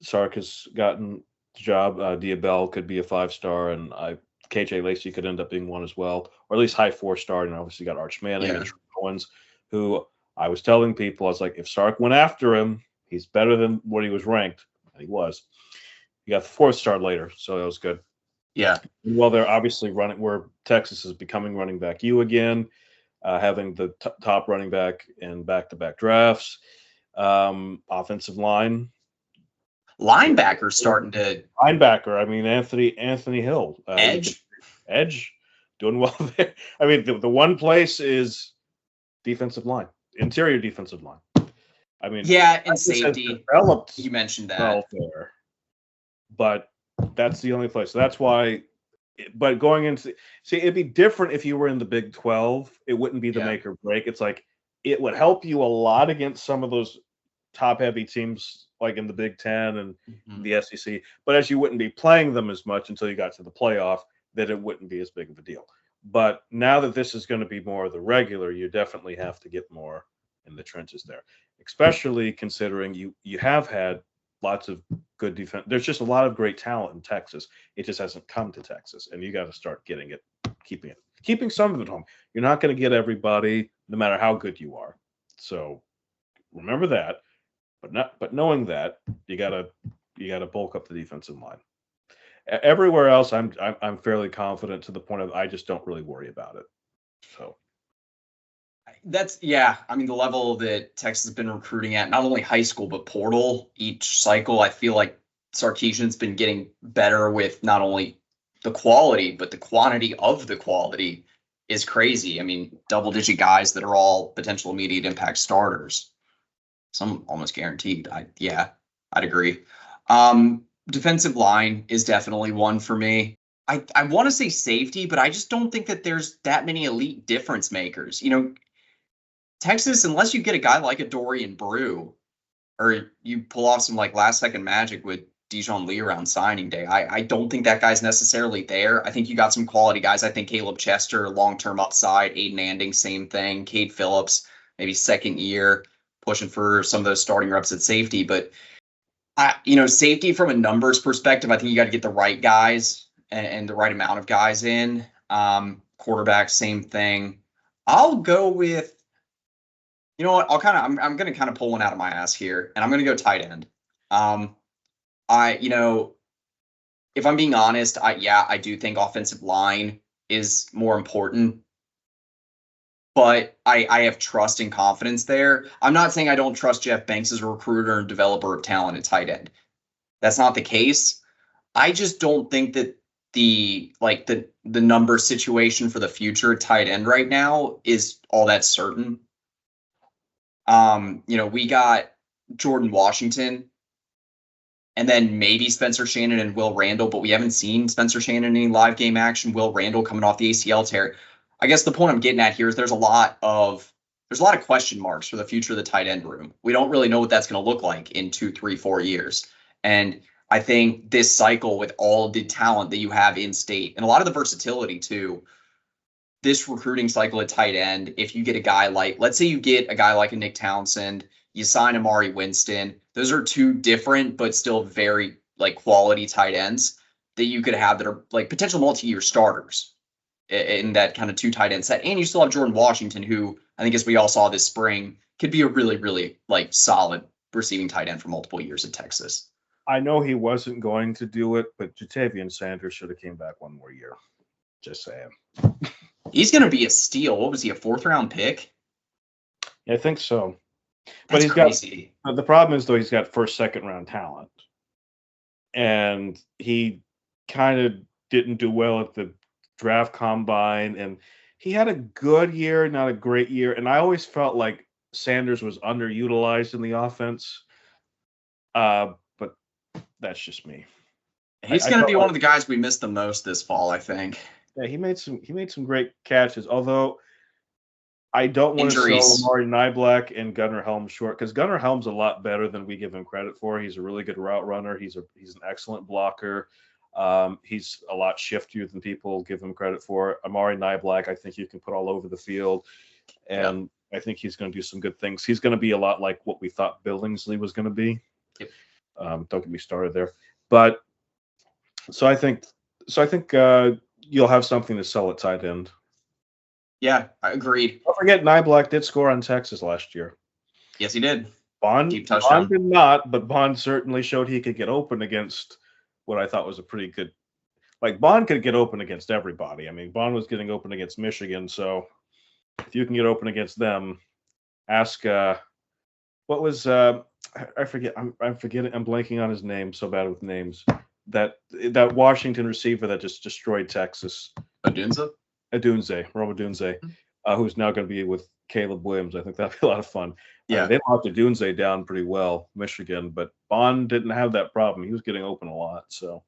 Sark has gotten the job. Diabell could be a 5-star, and KJ Lacey could end up being one as well, or at least high 4-star. And obviously got Arch Manning and Owens, who I was telling people, I was like, if Sark went after him, he's better than what he was ranked. And he was. He got the 4th-star later, so that was good. Yeah. Well, they're obviously running where Texas is becoming running back U again, having the top running back in back-to-back drafts. Offensive line. Linebacker starting to. Linebacker. I mean, Anthony Hill. Edge doing well there. I mean, the one place is defensive line, interior defensive line. I mean, yeah, and safety. Developed you mentioned that. Well there, but that's the only place. So that's why. But going into it'd be different if you were in the Big 12. It wouldn't be the make or break. It's like it would help you a lot against some of those top-heavy teams like in the Big 10 and the SEC. But as you wouldn't be playing them as much until you got to the playoff, that it wouldn't be as big of a deal. But now that this is going to be more of the regular, you definitely have to get more in the trenches there, especially considering you have had lots of good defense. There's just a lot of great talent in Texas. It just hasn't come to Texas, and you got to start getting it, keeping some of it home. You're not going to get everybody, no matter how good you are. So remember that. But knowing that, you gotta bulk up the defensive line. Everywhere else, I'm fairly confident to the point of I just don't really worry about it. So I mean, the level that Texas has been recruiting at, not only high school but portal each cycle, I feel like Sarkisian's been getting better with not only the quality but the quantity of the quality is crazy. I mean, double-digit guys that are all potential immediate impact starters. Some almost guaranteed. I'd agree. Defensive line is definitely one for me. I want to say safety, but I just don't think that there's that many elite difference makers. Texas, unless you get a guy like a Dorian Brew, or you pull off some like last second magic with Dijon Lee around signing day, I don't think that guy's necessarily there. I think you got some quality guys. I think Caleb Chester, long-term upside. Aiden Anding, same thing. Cade Phillips, maybe second year, pushing for some of those starting reps at safety. But safety from a numbers perspective, I think you got to get the right guys and the right amount of guys in. Quarterback, same thing. I'll go with, you know what? I'm going to kind of pull one out of my ass here, and I'm going to go tight end. If I'm being honest, I do think offensive line is more important, but I have trust and confidence there. I'm not saying I don't trust Jeff Banks as a recruiter and developer of talent at tight end. That's not the case. I just don't think that the number situation for the future tight end right now is all that certain. We got Jordan Washington and then maybe Spencer Shannon and Will Randall, but we haven't seen Spencer Shannon in any live game action. Will Randall coming off the ACL tear. I guess the point I'm getting at here is there's a lot of question marks for the future of the tight end room. We don't really know what that's going to look like in 2, 3, 4 years. And I think this cycle, with all the talent that you have in state and a lot of the versatility too, this recruiting cycle at tight end, if you get a guy like, let's say you get a guy like a Nick Townsend, you sign Amari Winston, those are two different but still very like quality tight ends that you could have that are like potential multi-year starters in that kind of two tight end set. And you still have Jordan Washington, who I think, as we all saw this spring, could be a really, really like solid receiving tight end for multiple years at Texas. I know he wasn't going to do it, but Jatavian Sanders should have came back one more year. Just saying. He's going to be a steal. What was he, a 4th-round pick? Yeah, I think so. That's But crazy. The problem is, though, he's got first, second round talent. And he kind of didn't do well at the draft combine. And he had a good year, not a great year. And I always felt like Sanders was underutilized in the offense. But that's just me. He's going to be one of the guys we missed the most this fall, I think. Yeah, he made some great catches. Although I don't want to sell Amari Niblack and Gunnar Helms short, because Gunnar Helms a lot better than we give him credit for. He's a really good route runner. He's an excellent blocker. He's a lot shiftier than people give him credit for. Amari Niblack, I think you can put all over the field, and I think he's going to do some good things. He's going to be a lot like what we thought Billingsley was going to be. Yep. Don't get me started there, but so I think you'll have something to sell at tight end. Yeah, I agreed. Don't forget, Niblack did score on Texas last year. Yes, he did. Bond did not, but Bond certainly showed he could get open against what I thought was a pretty good. Like, Bond could get open against everybody. I mean, Bond was getting open against Michigan, so if you can get open against them, ask what was I forget. I'm forgetting. I'm blanking on his name. So bad with names. That Washington receiver that just destroyed Texas. Rome Odunze, who's now going to be with Caleb Williams. I think that'd be a lot of fun. Yeah, they locked Odunze down pretty well, Michigan, but Bond didn't have that problem. He was getting open a lot. So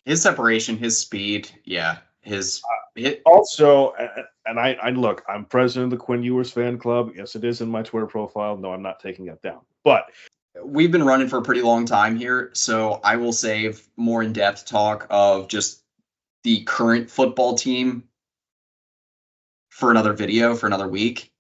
his separation, his speed, Also, and I look, I'm president of the Quinn Ewers fan club. Yes, it is in my Twitter profile. No, I'm not taking that down. But we've been running for a pretty long time here, so I will save more in-depth talk of just the current football team for another video, for another week.